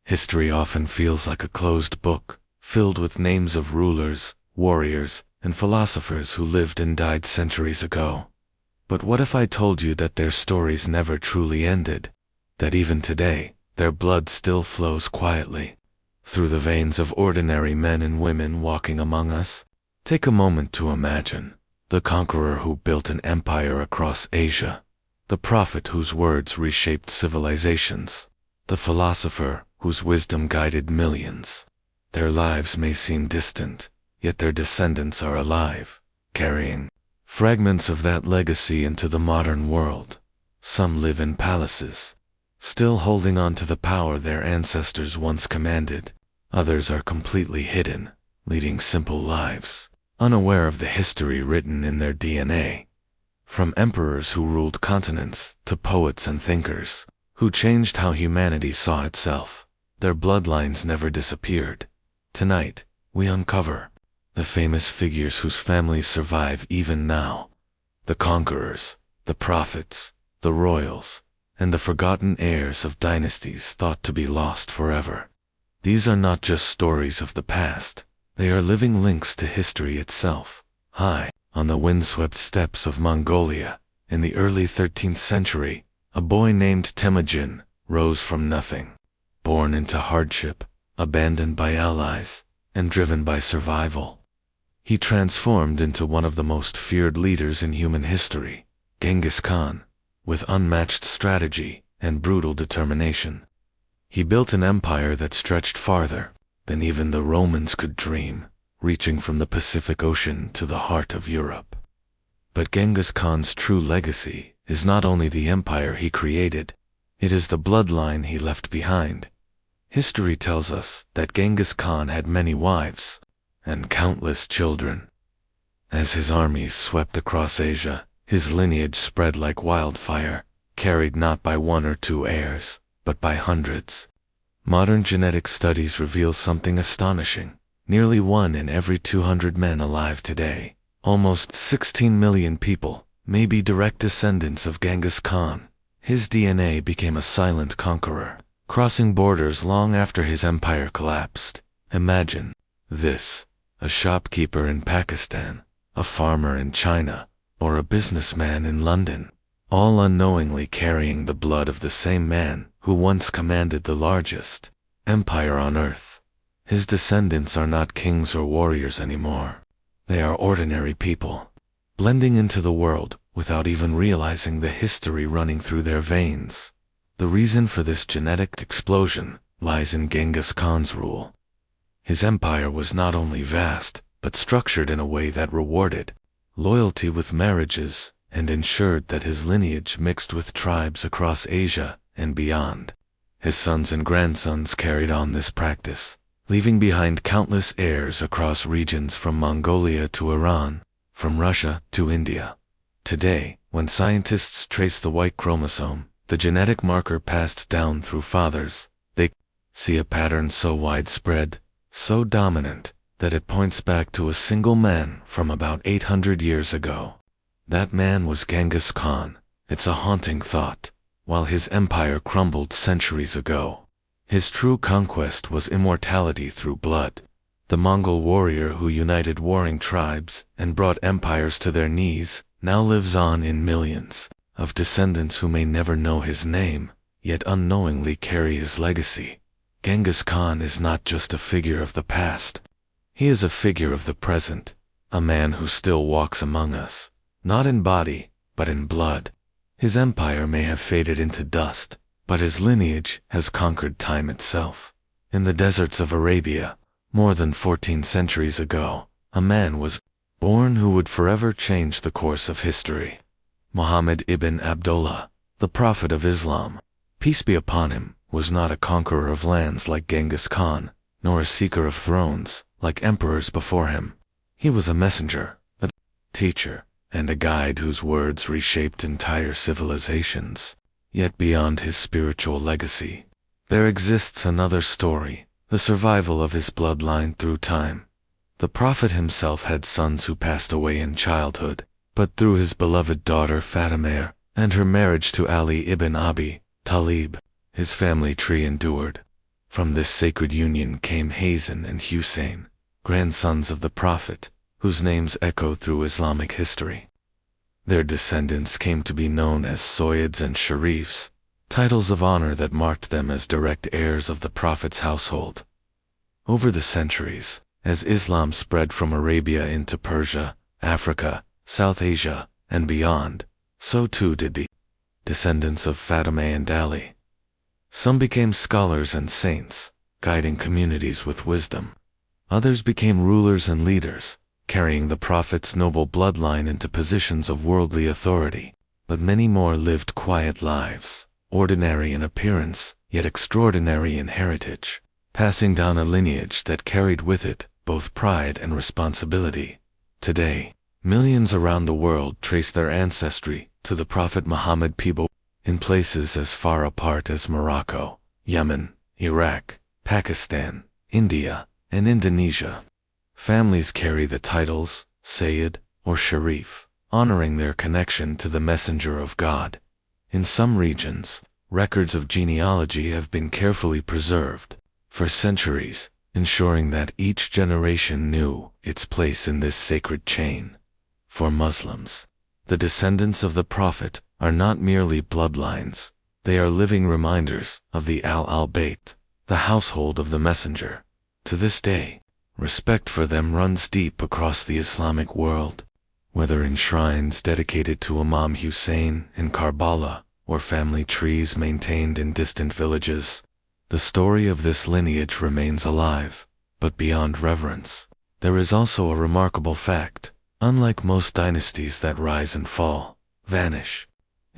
History often feels like a closed book, filled with names of rulers, warriors, and philosophers who lived and died centuries ago. But what if I told you that their stories never truly ended? That even today, their blood still flows quietly through the veins of ordinary men and women walking among us? Take a moment to imagine the conqueror who built an empire across Asia, the prophet whose words reshaped civilizations, the philosopher whose wisdom guided millions. Their lives may seem distant, yet their descendants are alive, carrying fragments of that legacy into the modern world. Some live in palaces, still holding on to the power their ancestors once commanded. Others are completely hidden, leading simple lives, unaware of the history written in their DNA. From emperors who ruled continents to poets and thinkers who changed how humanity saw itself, their bloodlines never disappeared. Tonight, we uncover the famous figures whose families survive even now. The conquerors, the prophets, the royals, and the forgotten heirs of dynasties thought to be lost forever. These are not just stories of the past, they are living links to history itself. High on the windswept steppes of Mongolia, in the early 13th century, a boy named Temujin rose from nothing. Born into hardship, abandoned by allies, and driven by survival, he transformed into one of the most feared leaders in human history, Genghis Khan, with unmatched strategy and brutal determination. He built an empire that stretched farther than even the Romans could dream, reaching from the Pacific Ocean to the heart of Europe. But Genghis Khan's true legacy is not only the empire he created, it is the bloodline he left behind. History tells us that Genghis Khan had many wives and countless children. As his armies swept across Asia, his lineage spread like wildfire, carried not by one or two heirs, but by hundreds. Modern genetic studies reveal something astonishing. Nearly 1 in every 200 men alive today, almost 16 million people, may be direct descendants of Genghis Khan. His DNA became a silent conqueror, crossing borders long after his empire collapsed. Imagine this: a shopkeeper in Pakistan, a farmer in China, or a businessman in London, all unknowingly carrying the blood of the same man who once commanded the largest empire on earth. His descendants are not kings or warriors anymore. They are ordinary people, blending into the world without even realizing the history running through their veins. The reason for this genetic explosion lies in Genghis Khan's rule. His empire was not only vast, but structured in a way that rewarded loyalty with marriages and ensured that his lineage mixed with tribes across Asia and beyond. His sons and grandsons carried on this practice, leaving behind countless heirs across regions from Mongolia to Iran, from Russia to India. Today, when scientists trace the Y chromosome, the genetic marker passed down through fathers, they see a pattern so widespread, so dominant, that it points back to a single man from about 800 years ago. That man was Genghis Khan. It's a haunting thought. While his empire crumbled centuries ago, his true conquest was immortality through blood. The Mongol warrior who united warring tribes and brought empires to their knees now lives on in millions of descendants who may never know his name, yet unknowingly carry his legacy. Genghis Khan is not just a figure of the past. He is a figure of the present, a man who still walks among us, not in body, but in blood. His empire may have faded into dust, but his lineage has conquered time itself. In the deserts of Arabia, more than 14 centuries ago, a man was born who would forever change the course of history. Muhammad ibn Abdullah, the prophet of Islam, peace be upon him, was not a conqueror of lands like Genghis Khan, nor a seeker of thrones like emperors before him. He was a messenger, a teacher, and a guide whose words reshaped entire civilizations. Yet beyond his spiritual legacy, there exists another story, the survival of his bloodline through time. The prophet himself had sons who passed away in childhood, but through his beloved daughter Fatima and her marriage to Ali ibn Abi Talib, his family tree endured. From this sacred union came Hasan and Hussein, grandsons of the Prophet, whose names echo through Islamic history. Their descendants came to be known as Soyids and Sharifs, titles of honor that marked them as direct heirs of the Prophet's household. Over the centuries, as Islam spread from Arabia into Persia, Africa, South Asia, and beyond, so too did the descendants of Fatima and Ali. Some became scholars and saints, guiding communities with wisdom. Others became rulers and leaders, carrying the Prophet's noble bloodline into positions of worldly authority. But many more lived quiet lives, ordinary in appearance, yet extraordinary in heritage, passing down a lineage that carried with it both pride and responsibility. Today, millions around the world trace their ancestry to the Prophet Muhammad Peace in places as far apart as Morocco, Yemen, Iraq, Pakistan, India, and Indonesia. Families carry the titles Sayyid or Sharif, honoring their connection to the Messenger of God. In some regions, records of genealogy have been carefully preserved for centuries, ensuring that each generation knew its place in this sacred chain. For Muslims, the descendants of the Prophet are not merely bloodlines, they are living reminders of the Al-Bayt, the household of the Messenger. To this day, respect for them runs deep across the Islamic world, whether in shrines dedicated to Imam Hussein in Karbala or family trees maintained in distant villages. The story of this lineage remains alive, but beyond reverence, there is also a remarkable fact. Unlike most dynasties that rise and fall, vanish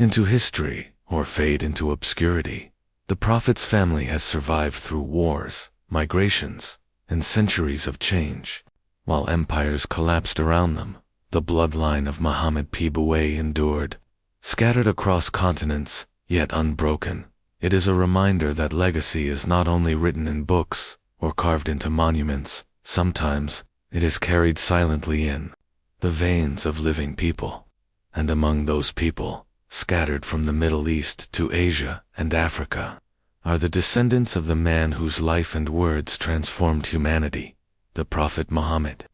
into history, or fade into obscurity, the Prophet's family has survived through wars, migrations, and centuries of change. While empires collapsed around them, the bloodline of Muhammad Peace endured, scattered across continents, yet unbroken. It is a reminder that legacy is not only written in books or carved into monuments, sometimes it is carried silently in the veins of living people. And among those people, scattered from the Middle East to Asia and Africa, are the descendants of the man whose life and words transformed humanity, the Prophet Muhammad.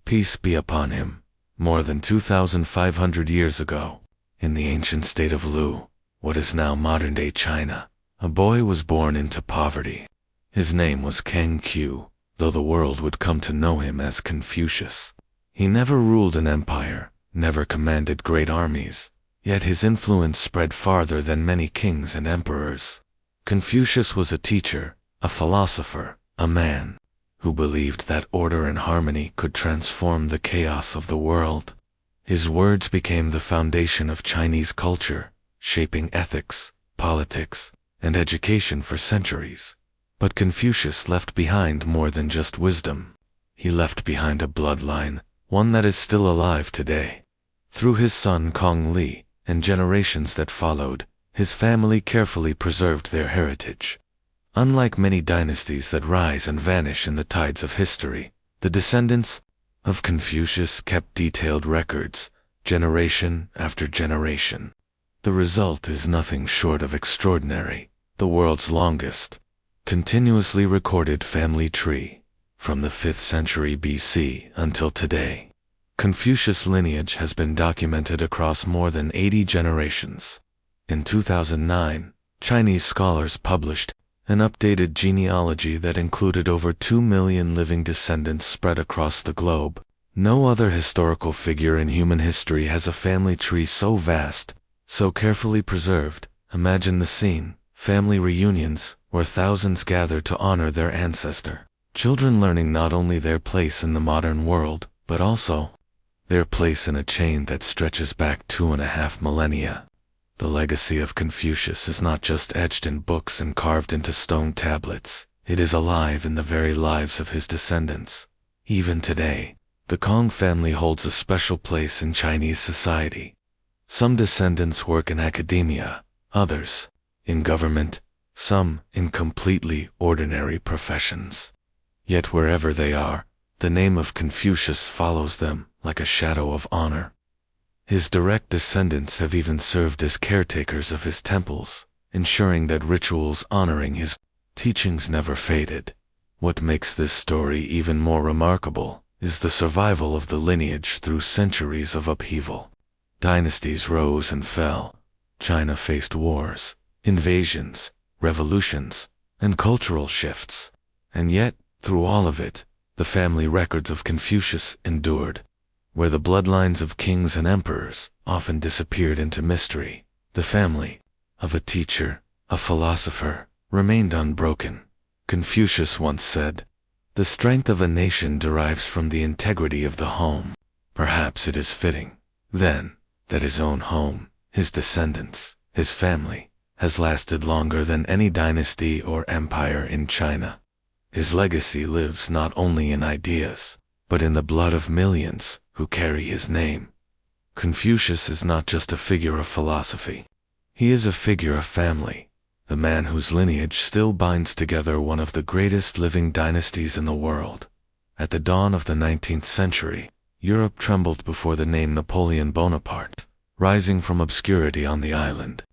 Peace be upon him. More than 2,500 years ago, in the ancient state of Lu, what is now modern-day China, a boy was born into poverty. His name was Kang Q, though the world would come to know him as Confucius. He never ruled an empire, never commanded great armies, yet his influence spread farther than many kings and emperors. Confucius was a teacher, a philosopher, a man who believed that order and harmony could transform the chaos of the world. His words became the foundation of Chinese culture, shaping ethics, politics, and education for centuries. But Confucius left behind more than just wisdom. He left behind a bloodline, one that is still alive today. Through his son Kong Li, and generations that followed, his family carefully preserved their heritage. Unlike many dynasties that rise and vanish in the tides of history, the descendants of Confucius kept detailed records, generation after generation. The result is nothing short of extraordinary, the world's longest, continuously recorded family tree, from the 5th century BC until today. Confucius' lineage has been documented across more than 80 generations. In 2009, Chinese scholars published an updated genealogy that included over 2 million living descendants spread across the globe. No other historical figure in human history has a family tree so vast, so carefully preserved. Imagine the scene, family reunions, where thousands gather to honor their ancestor. Children learning not only their place in the modern world, but also their place in a chain that stretches back 2.5 millennia. The legacy of Confucius is not just etched in books and carved into stone tablets, it is alive in the very lives of his descendants. Even today, the Kong family holds a special place in Chinese society. Some descendants work in academia, others in government, some in completely ordinary professions. Yet wherever they are, the name of Confucius follows them like a shadow of honor. His direct descendants have even served as caretakers of his temples, ensuring that rituals honoring his teachings never faded. What makes this story even more remarkable is the survival of the lineage through centuries of upheaval. Dynasties rose and fell. China faced wars, invasions, revolutions, and cultural shifts. And yet, through all of it, the family records of Confucius endured. Where the bloodlines of kings and emperors often disappeared into mystery, the family of a teacher, a philosopher, remained unbroken. Confucius once said, "The strength of a nation derives from the integrity of the home." Perhaps it is fitting, then, that his own home, his descendants, his family, has lasted longer than any dynasty or empire in China. His legacy lives not only in ideas, but in the blood of millions who carry his name. Confucius is not just a figure of philosophy. He is a figure of family, the man whose lineage still binds together one of the greatest living dynasties in the world. At the dawn of the 19th century, Europe trembled before the name Napoleon Bonaparte, rising from obscurity on the island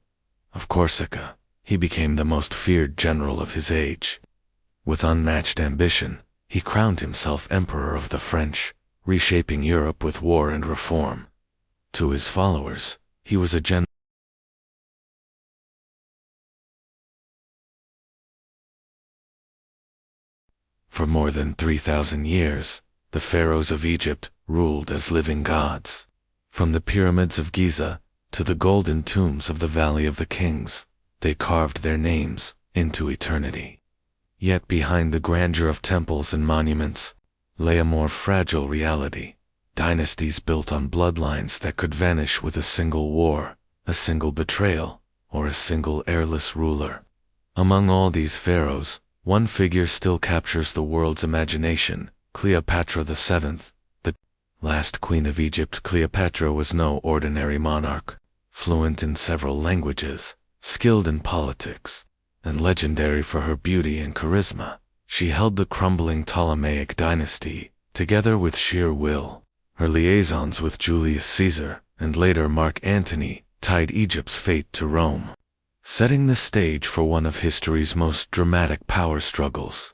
of Corsica. He became the most feared general of his age. With unmatched ambition, he crowned himself Emperor of the French, reshaping Europe with war and reform. To his followers, he was a general. For more than 3,000 years, the pharaohs of Egypt ruled as living gods. From the pyramids of Giza to the golden tombs of the Valley of the Kings, they carved their names into eternity. Yet behind the grandeur of temples and monuments lay a more fragile reality. Dynasties built on bloodlines that could vanish with a single war, a single betrayal, or a single airless ruler. Among all these pharaohs, one figure still captures the world's imagination: Cleopatra VII, the last queen of Egypt. Cleopatra was no ordinary monarch. Fluent in several languages, skilled in politics, and legendary for her beauty and charisma, she held the crumbling Ptolemaic dynasty together with sheer will. Her liaisons with Julius Caesar, and later Mark Antony, tied Egypt's fate to Rome, setting the stage for one of history's most dramatic power struggles.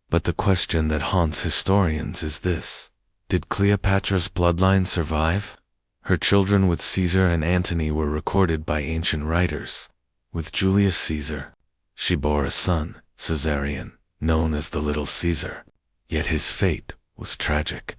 But the question that haunts historians is this: did Cleopatra's bloodline survive? Her children with Caesar and Antony were recorded by ancient writers. With Julius Caesar, she bore a son, Caesarion, known as the Little Caesar. Yet his fate was tragic.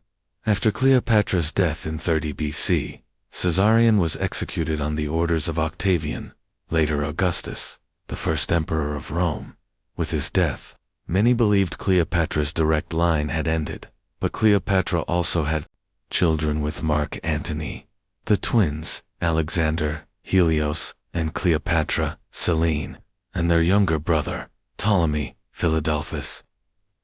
After Cleopatra's death in 30 BC, Caesarion was executed on the orders of Octavian, later Augustus, the first emperor of Rome. With his death, many believed Cleopatra's direct line had ended, but Cleopatra also had children with Mark Antony. The twins, Alexander, Helios, and Cleopatra, Selene, and their younger brother, Ptolemy, Philadelphus.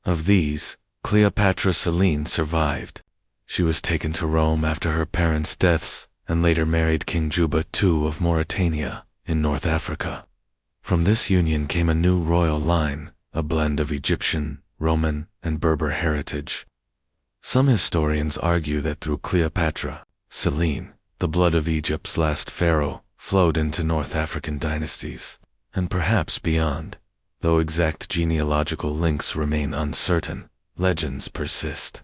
Of these, Cleopatra Selene survived. She was taken to Rome after her parents' deaths, and later married King Juba II of Mauritania, in North Africa. From this union came a new royal line, a blend of Egyptian, Roman, and Berber heritage. Some historians argue that through Cleopatra, Selene, the blood of Egypt's last pharaoh, flowed into North African dynasties, and perhaps beyond. Though exact genealogical links remain uncertain, legends persist.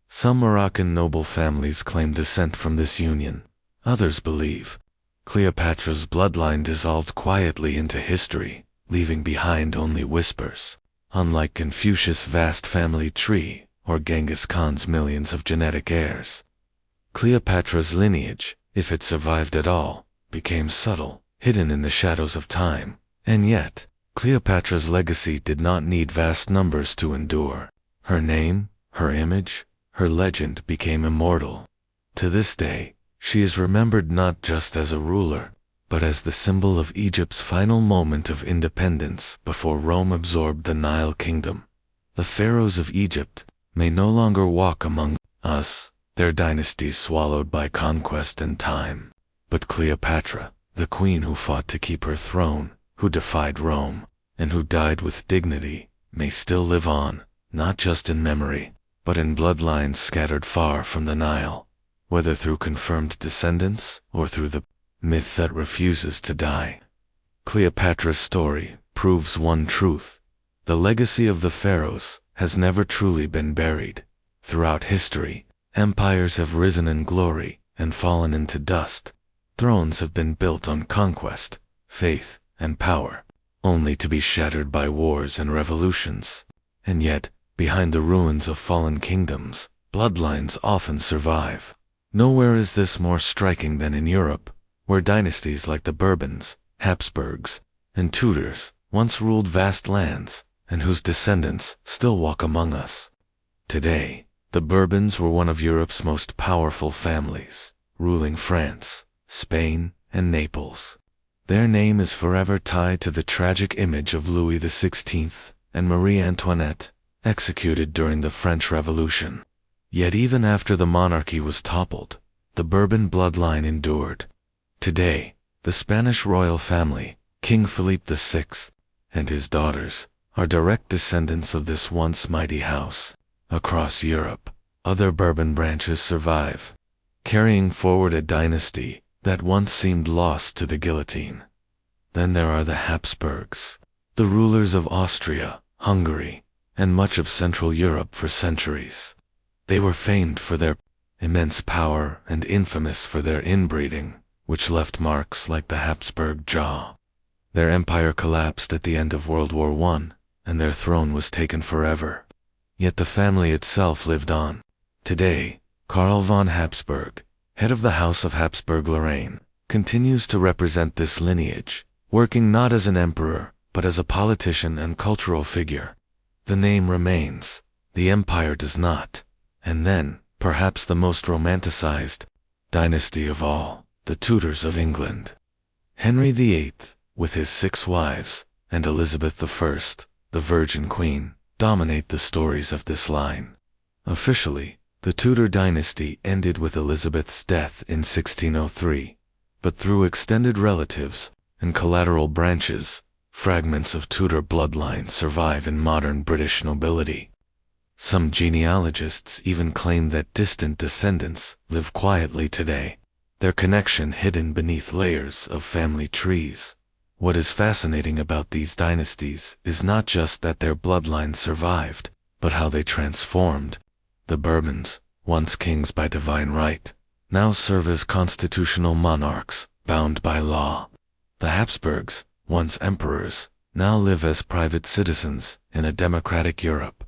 Some Moroccan noble families claim descent from this union. Others believe Cleopatra's bloodline dissolved quietly into history, leaving behind only whispers. Unlike Confucius' vast family tree, or Genghis Khan's millions of genetic heirs, Cleopatra's lineage, if it survived at all, became subtle, hidden in the shadows of time. And yet, Cleopatra's legacy did not need vast numbers to endure. Her name, her image, her legend became immortal. To this day, she is remembered not just as a ruler, but as the symbol of Egypt's final moment of independence before Rome absorbed the Nile Kingdom. The pharaohs of Egypt may no longer walk among us, their dynasties swallowed by conquest and time. But Cleopatra, the queen who fought to keep her throne, who defied Rome, and who died with dignity, may still live on, not just in memory, but in bloodlines scattered far from the Nile, whether through confirmed descendants or through the myth that refuses to die. Cleopatra's story proves one truth: The legacy of the pharaohs has never truly been buried. Throughout history, empires have risen in glory and fallen into dust. Thrones have been built on conquest, faith, and power, only to be shattered by wars and revolutions. And yet, behind the ruins of fallen kingdoms, bloodlines often survive. Nowhere is this more striking than in Europe, where dynasties like the Bourbons, Habsburgs, and Tudors once ruled vast lands, and whose descendants still walk among us. Today, the Bourbons were one of Europe's most powerful families, ruling France, Spain, and Naples. Their name is forever tied to the tragic image of Louis XVI and Marie Antoinette, executed during the French Revolution. Yet even after the monarchy was toppled, the Bourbon bloodline endured. Today, the Spanish royal family, King Philippe VI, and his daughters, are direct descendants of this once mighty house. Across Europe, other Bourbon branches survive, carrying forward a dynasty that once seemed lost to the guillotine. Then there are the Habsburgs, the rulers of Austria, Hungary, and much of Central Europe for centuries. They were famed for their immense power and infamous for their inbreeding, which left marks like the Habsburg jaw. Their empire collapsed at the end of World War I, and their throne was taken forever. Yet the family itself lived on. Today, Karl von Habsburg, head of the House of Habsburg-Lorraine, continues to represent this lineage, working not as an emperor, but as a politician and cultural figure. The name remains, the empire does not. And then, perhaps the most romanticized dynasty of all, the Tudors of England. Henry VIII, with his 6 wives, and Elizabeth I, the Virgin Queen, dominate the stories of this line. Officially, the Tudor dynasty ended with Elizabeth's death in 1603, but through extended relatives and collateral branches, fragments of Tudor bloodline survive in modern British nobility. Some genealogists even claim that distant descendants live quietly today, their connection hidden beneath layers of family trees. What is fascinating about these dynasties is not just that their bloodlines survived, but how they transformed. The Bourbons, once kings by divine right, now serve as constitutional monarchs, bound by law. The Habsburgs, once emperors, now live as private citizens in a democratic Europe.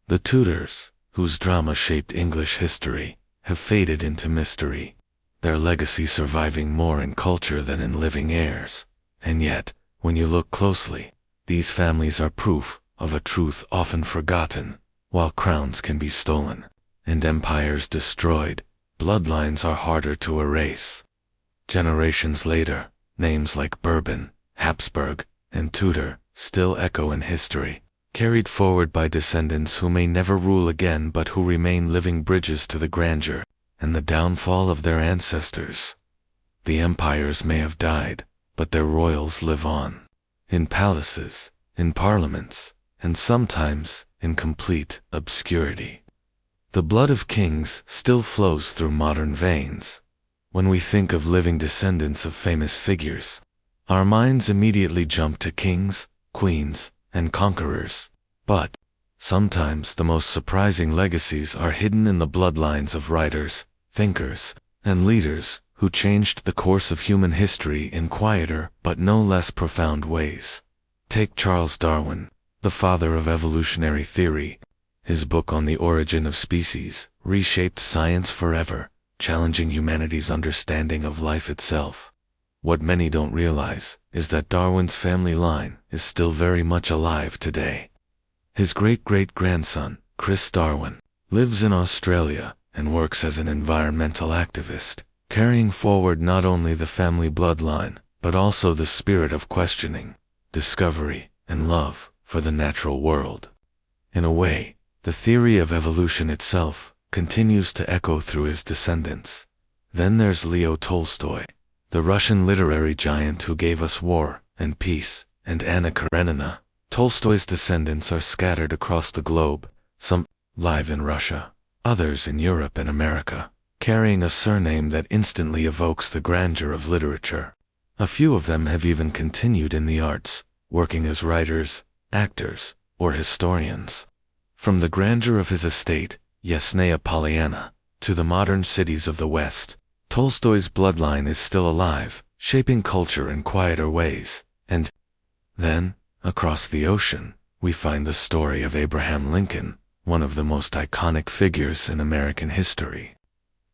The Tudors, whose drama shaped English history, have faded into mystery, their legacy surviving more in culture than in living heirs. And yet, when you look closely, these families are proof of a truth often forgotten. While crowns can be stolen and empires destroyed, bloodlines are harder to erase. Generations later, names like Bourbon, Habsburg, and Tudor still echo in history, carried forward by descendants who may never rule again but who remain living bridges to the grandeur and the downfall of their ancestors. The empires may have died, but their royals live on. In palaces, in parliaments, and sometimes in complete obscurity. The blood of kings still flows through modern veins. When we think of living descendants of famous figures, our minds immediately jump to kings, queens, and conquerors. But sometimes the most surprising legacies are hidden in the bloodlines of writers, thinkers, and leaders who changed the course of human history in quieter but no less profound ways. Take Charles Darwin, the father of evolutionary theory. His book on the origin of species reshaped science forever, challenging humanity's understanding of life itself. What many don't realize is that Darwin's family line is still very much alive today. His great-great-grandson, Chris Darwin, lives in Australia and works as an environmental activist, carrying forward not only the family bloodline, but also the spirit of questioning, discovery, and love for the natural world. In a way, the theory of evolution itself continues to echo through his descendants. Then there's Leo Tolstoy, the Russian literary giant who gave us War and Peace, and Anna Karenina. Tolstoy's descendants are scattered across the globe, some live in Russia, others in Europe and America, carrying a surname that instantly evokes the grandeur of literature. A few of them have even continued in the arts, working as writers, actors, or historians. From the grandeur of his estate, Yasnaya Polyana, to the modern cities of the West, Tolstoy's bloodline is still alive, shaping culture in quieter ways. And then, across the ocean, we find the story of Abraham Lincoln, one of the most iconic figures in American history.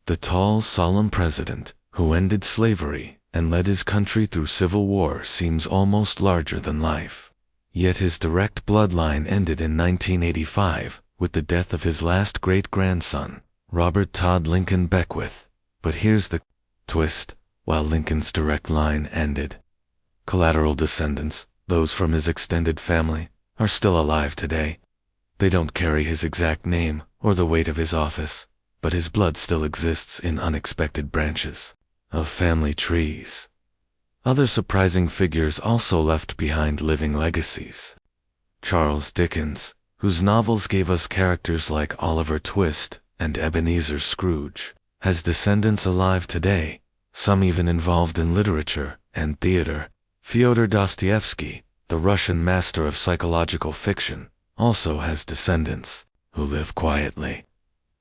The tall, solemn president, who ended slavery and led his country through civil war, seems almost larger than life. Yet his direct bloodline ended in 1985, with the death of his last great-grandson, Robert Todd Lincoln Beckwith. But here's the twist: while Lincoln's direct line ended, collateral descendants, those from his extended family, are still alive today. They don't carry his exact name or the weight of his office, but his blood still exists in unexpected branches of family trees. Other surprising figures also left behind living legacies. Charles Dickens, whose novels gave us characters like Oliver Twist and Ebenezer Scrooge, has descendants alive today, some even involved in literature and theater. Fyodor Dostoevsky, the Russian master of psychological fiction, also has descendants who live quietly,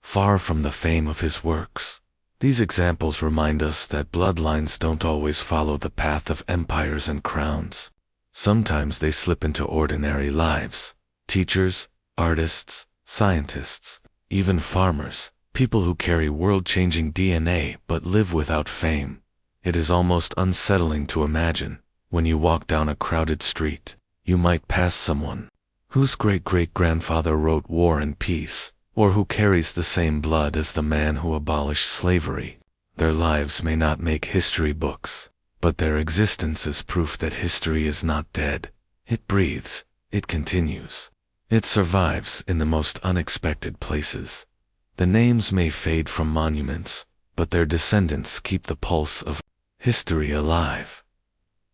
far from the fame of his works. These examples remind us that bloodlines don't always follow the path of empires and crowns. Sometimes they slip into ordinary lives. Teachers, artists, scientists, even farmers, people who carry world-changing DNA but live without fame. It is almost unsettling to imagine, when you walk down a crowded street, you might pass someone whose great-great-grandfather wrote War and Peace, or who carries the same blood as the man who abolished slavery. Their lives may not make history books, but their existence is proof that history is not dead. It breathes, it continues. It survives in the most unexpected places. The names may fade from monuments, but their descendants keep the pulse of history alive.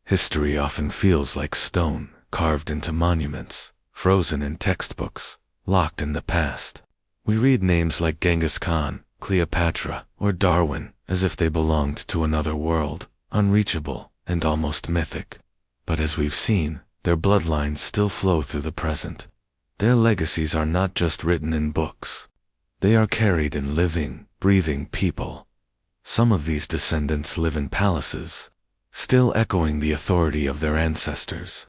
History often feels like stone, carved into monuments, frozen in textbooks, locked in the past. We read names like Genghis Khan, Cleopatra, or Darwin as if they belonged to another world, unreachable and almost mythic. But as we've seen, their bloodlines still flow through the present. Their legacies are not just written in books. They are carried in living, breathing people. Some of these descendants live in palaces, still echoing the authority of their ancestors.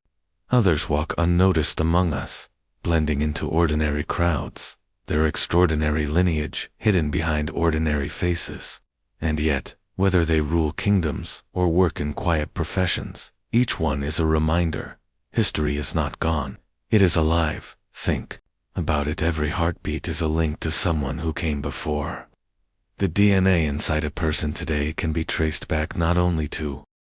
Others walk unnoticed among us, blending into ordinary crowds, their extraordinary lineage hidden behind ordinary faces. And yet, whether they rule kingdoms or work in quiet professions, each one is a reminder. History is not gone. It is alive. Think about it. Every heartbeat is a link to someone who came before. The DNA inside a person today can be traced back not only to